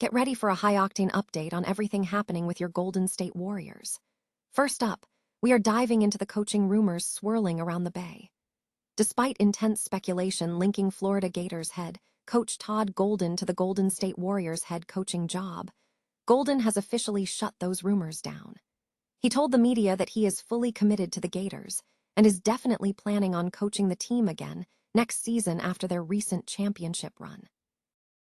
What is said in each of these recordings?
Get ready for a high-octane update on everything happening with your Golden State Warriors. First up, we are diving into the coaching rumors swirling around the Bay. Despite intense speculation linking Florida Gators head coach Todd Golden to the Golden State Warriors head coaching job, Golden has officially shut those rumors down. He told the media that he is fully committed to the Gators and is definitely planning on coaching the team again next season after their recent championship run.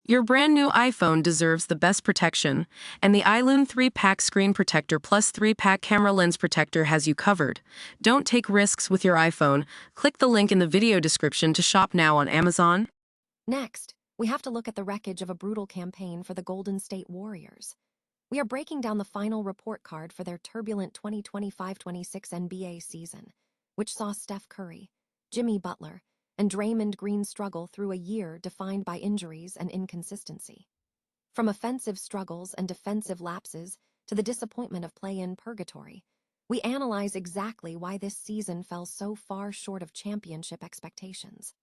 Your brand new iPhone deserves the best protection, and the iLune 3-pack screen protector plus 3-pack camera lens protector has you covered. Don't take risks with your iPhone. Click the link in the video description to shop now on Amazon. Next, we have to look at the wreckage of a brutal campaign for the Golden State Warriors. We are breaking down the final report card for their turbulent 2025-26 NBA season, which saw Steph Curry, Jimmy Butler, and Draymond Green struggle through a year defined by injuries and inconsistency. From offensive struggles and defensive lapses to the disappointment of play-in purgatory, we analyze exactly why this season fell so far short of championship expectations.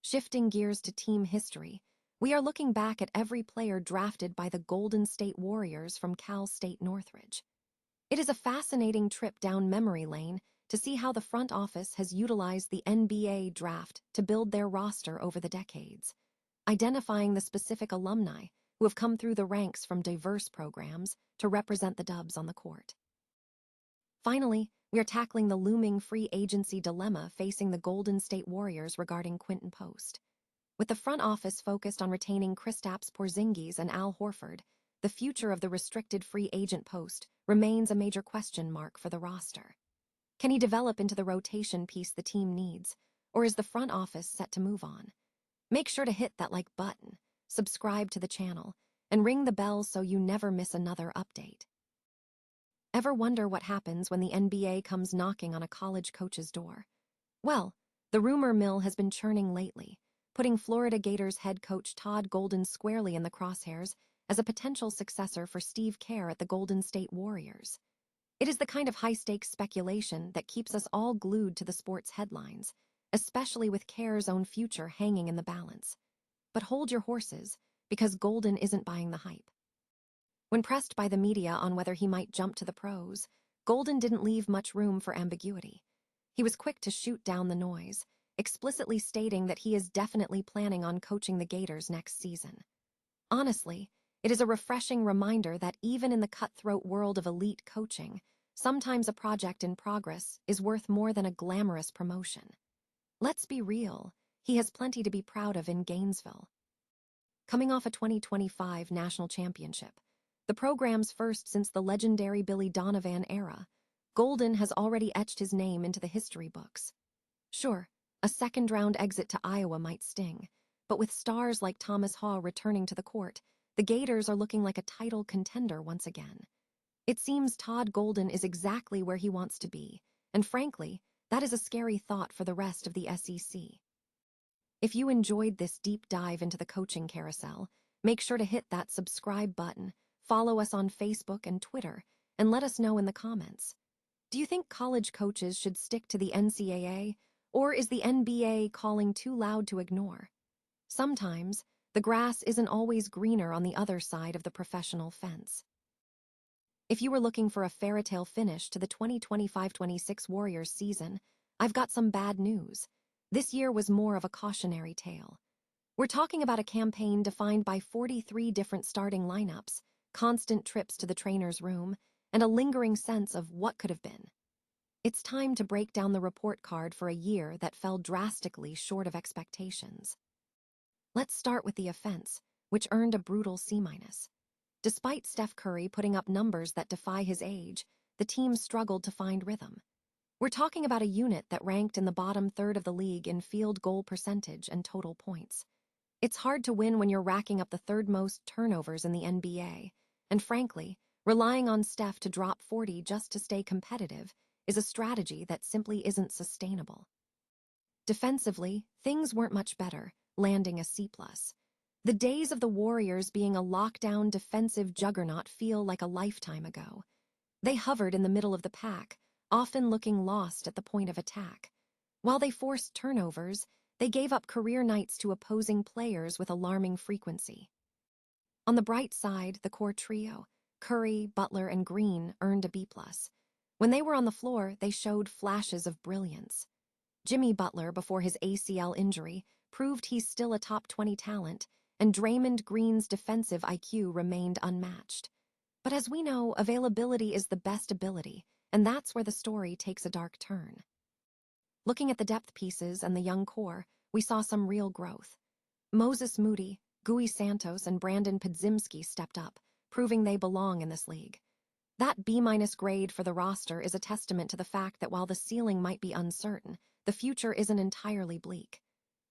Shifting gears to team history, we are looking back at every player drafted by the Golden State Warriors from Cal State Northridge. It is a fascinating trip down memory lane to see how the front office has utilized the NBA draft to build their roster over the decades, identifying the specific alumni who have come through the ranks from diverse programs to represent the Dubs on the court. Finally, we are tackling the looming free agency dilemma facing the Golden State Warriors regarding Quinten Post. With the front office focused on retaining Kristaps Porzingis and Al Horford, the future of the restricted free agent post remains a major question mark for the roster. Can he develop into the rotation piece the team needs, or is the front office set to move on? Make sure to hit that like button, subscribe to the channel, and ring the bell so you never miss another update. Ever wonder what happens when the NBA comes knocking on a college coach's door? Well, the rumor mill has been churning lately, putting Florida Gators head coach Todd Golden squarely in the crosshairs as a potential successor for Steve Kerr at the Golden State Warriors. It is the kind of high-stakes speculation that keeps us all glued to the sports headlines, especially with Kerr's own future hanging in the balance. But hold your horses, because Golden isn't buying the hype. When pressed by the media on whether he might jump to the pros, Golden didn't leave much room for ambiguity. He was quick to shoot down the noise, explicitly stating that he is definitely planning on coaching the Gators next season. Honestly, it is a refreshing reminder that even in the cutthroat world of elite coaching, sometimes a project in progress is worth more than a glamorous promotion. Let's be real, he has plenty to be proud of in Gainesville. Coming off a 2025 national championship, the program's first since the legendary Billy Donovan era, Golden has already etched his name into the history books. Sure, a second-round exit to Iowa might sting, but with stars like Thomas Haw returning to the court, the Gators are looking like a title contender once again. It seems Todd Golden is exactly where he wants to be, and frankly, that is a scary thought for the rest of the SEC. If you enjoyed this deep dive into the coaching carousel, make sure to hit that subscribe button, follow us on Facebook and Twitter, and let us know in the comments. Do you think college coaches should stick to the NCAA, or is the NBA calling too loud to ignore? Sometimes, the grass isn't always greener on the other side of the professional fence. If you were looking for a fairy tale finish to the 2025-26 Warriors season, I've got some bad news. This year was more of a cautionary tale. We're talking about a campaign defined by 43 different starting lineups, constant trips to the trainer's room, and a lingering sense of what could have been. It's time to break down the report card for a year that fell drastically short of expectations. Let's start with the offense, which earned a brutal C-. Despite Steph Curry putting up numbers that defy his age, the team struggled to find rhythm. We're talking about a unit that ranked in the bottom third of the league in field goal percentage and total points. It's hard to win when you're racking up the third most turnovers in the NBA, and frankly, relying on Steph to drop 40 just to stay competitive is a strategy that simply isn't sustainable. Defensively, things weren't much better, landing a C+. The days of the Warriors being a lockdown defensive juggernaut feel like a lifetime ago. They hovered in the middle of the pack, often looking lost at the point of attack. While they forced turnovers, they gave up career nights to opposing players with alarming frequency. On the bright side, the core trio, Curry, Butler, and Green, earned a B+. When they were on the floor, they showed flashes of brilliance. Jimmy Butler, before his ACL injury, proved he's still a top 20 talent, and Draymond Green's defensive IQ remained unmatched. But as we know, availability is the best ability, and that's where the story takes a dark turn. Looking at the depth pieces and the young core, we saw some real growth. Moses Moody, Gui Santos, and Brandon Podziemski stepped up, proving they belong in this league. That B- grade for the roster is a testament to the fact that while the ceiling might be uncertain, the future isn't entirely bleak.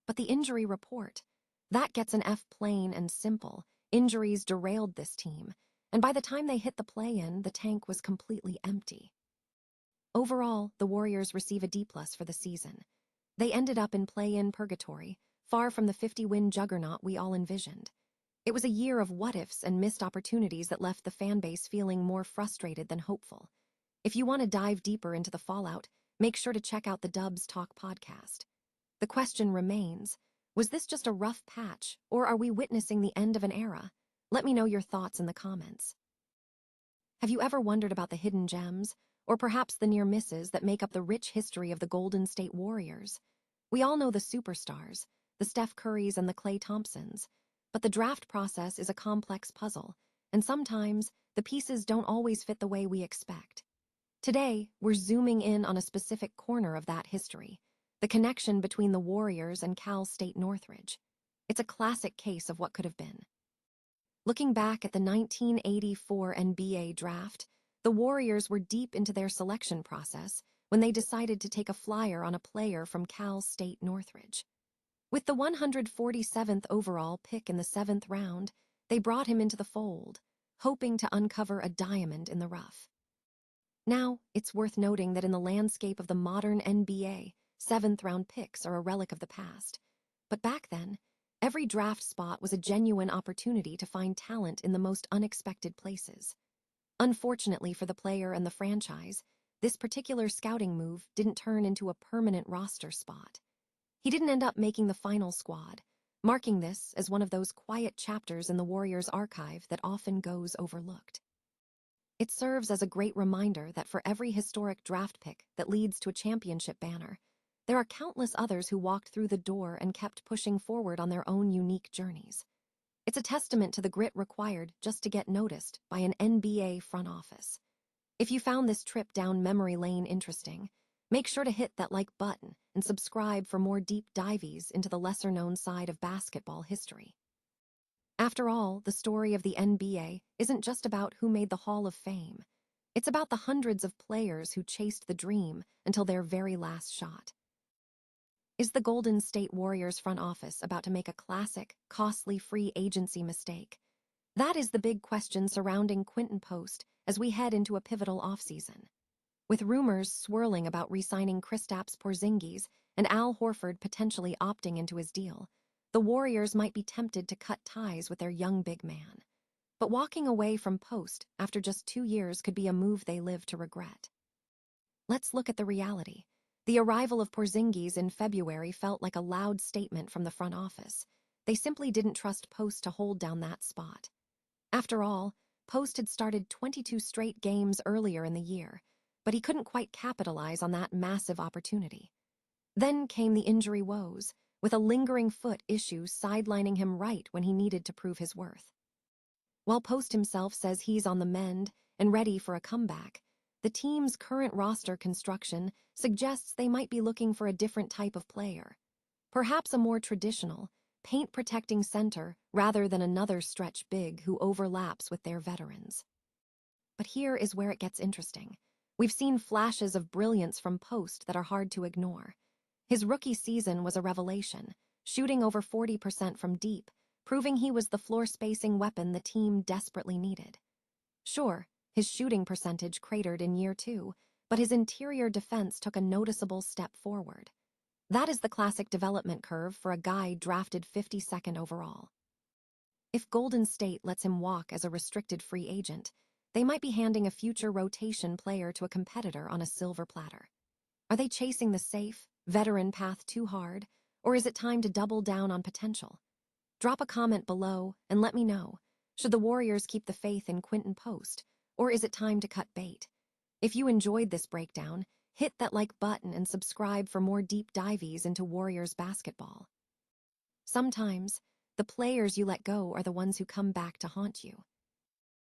But the injury report, that gets an F plain and simple. Injuries derailed this team, and by the time they hit the play-in, the tank was completely empty. Overall, the Warriors receive a D+ for the season. They ended up in play-in purgatory, far from the 50-win juggernaut we all envisioned. It was a year of what-ifs and missed opportunities that left the fanbase feeling more frustrated than hopeful. If you want to dive deeper into the fallout, make sure to check out the Dubs Talk podcast. The question remains, was this just a rough patch, or are we witnessing the end of an era? Let me know your thoughts in the comments. Have you ever wondered about the hidden gems, or perhaps the near misses that make up the rich history of the Golden State Warriors? We all know the superstars, the Steph Currys and the Klay Thompsons, but the draft process is a complex puzzle, and sometimes the pieces don't always fit the way we expect. Today, we're zooming in on a specific corner of that history, the connection between the Warriors and Cal State Northridge. It's a classic case of what could have been. Looking back at the 1984 NBA draft, the Warriors were deep into their selection process when they decided to take a flyer on a player from Cal State Northridge. With the 147th overall pick in the 7th round, they brought him into the fold, hoping to uncover a diamond in the rough. Now, it's worth noting that in the landscape of the modern NBA, 7th-round picks are a relic of the past. But back then, every draft spot was a genuine opportunity to find talent in the most unexpected places. Unfortunately for the player and the franchise, this particular scouting move didn't turn into a permanent roster spot. He didn't end up making the final squad, marking this as one of those quiet chapters in the Warriors' archive that often goes overlooked. It serves as a great reminder that for every historic draft pick that leads to a championship banner, there are countless others who walked through the door and kept pushing forward on their own unique journeys. It's a testament to the grit required just to get noticed by an NBA front office. If you found this trip down memory lane interesting, make sure to hit that like button and subscribe for more deep dives into the lesser-known side of basketball history. After all, the story of the NBA isn't just about who made the Hall of Fame. It's about the hundreds of players who chased the dream until their very last shot. Is the Golden State Warriors front office about to make a classic, costly free agency mistake? That is the big question surrounding Quinten Post as we head into a pivotal offseason. With rumors swirling about re-signing Kristaps Porzingis and Al Horford potentially opting into his deal, the Warriors might be tempted to cut ties with their young big man. But walking away from Post after just 2 years could be a move they live to regret. Let's look at the reality. The arrival of Porzingis in February felt like a loud statement from the front office. They simply didn't trust Post to hold down that spot. After all, Post had started 22 straight games earlier in the year, but he couldn't quite capitalize on that massive opportunity. Then came the injury woes, with a lingering foot issue sidelining him right when he needed to prove his worth. While Post himself says he's on the mend and ready for a comeback, the team's current roster construction suggests they might be looking for a different type of player. Perhaps a more traditional, paint-protecting center rather than another stretch big who overlaps with their veterans. But here is where it gets interesting. We've seen flashes of brilliance from Post that are hard to ignore. His rookie season was a revelation, shooting over 40% from deep, proving he was the floor-spacing weapon the team desperately needed. Sure, his shooting percentage cratered in year 2, but his interior defense took a noticeable step forward. That is the classic development curve for a guy drafted 52nd overall. If Golden State lets him walk as a restricted free agent, they might be handing a future rotation player to a competitor on a silver platter. Are they chasing the safe, veteran path too hard, or is it time to double down on potential? Drop a comment below and let me know. Should the Warriors keep the faith in Quinten Post, or is it time to cut bait? If you enjoyed this breakdown, hit that like button and subscribe for more deep dives into Warriors basketball. Sometimes, the players you let go are the ones who come back to haunt you.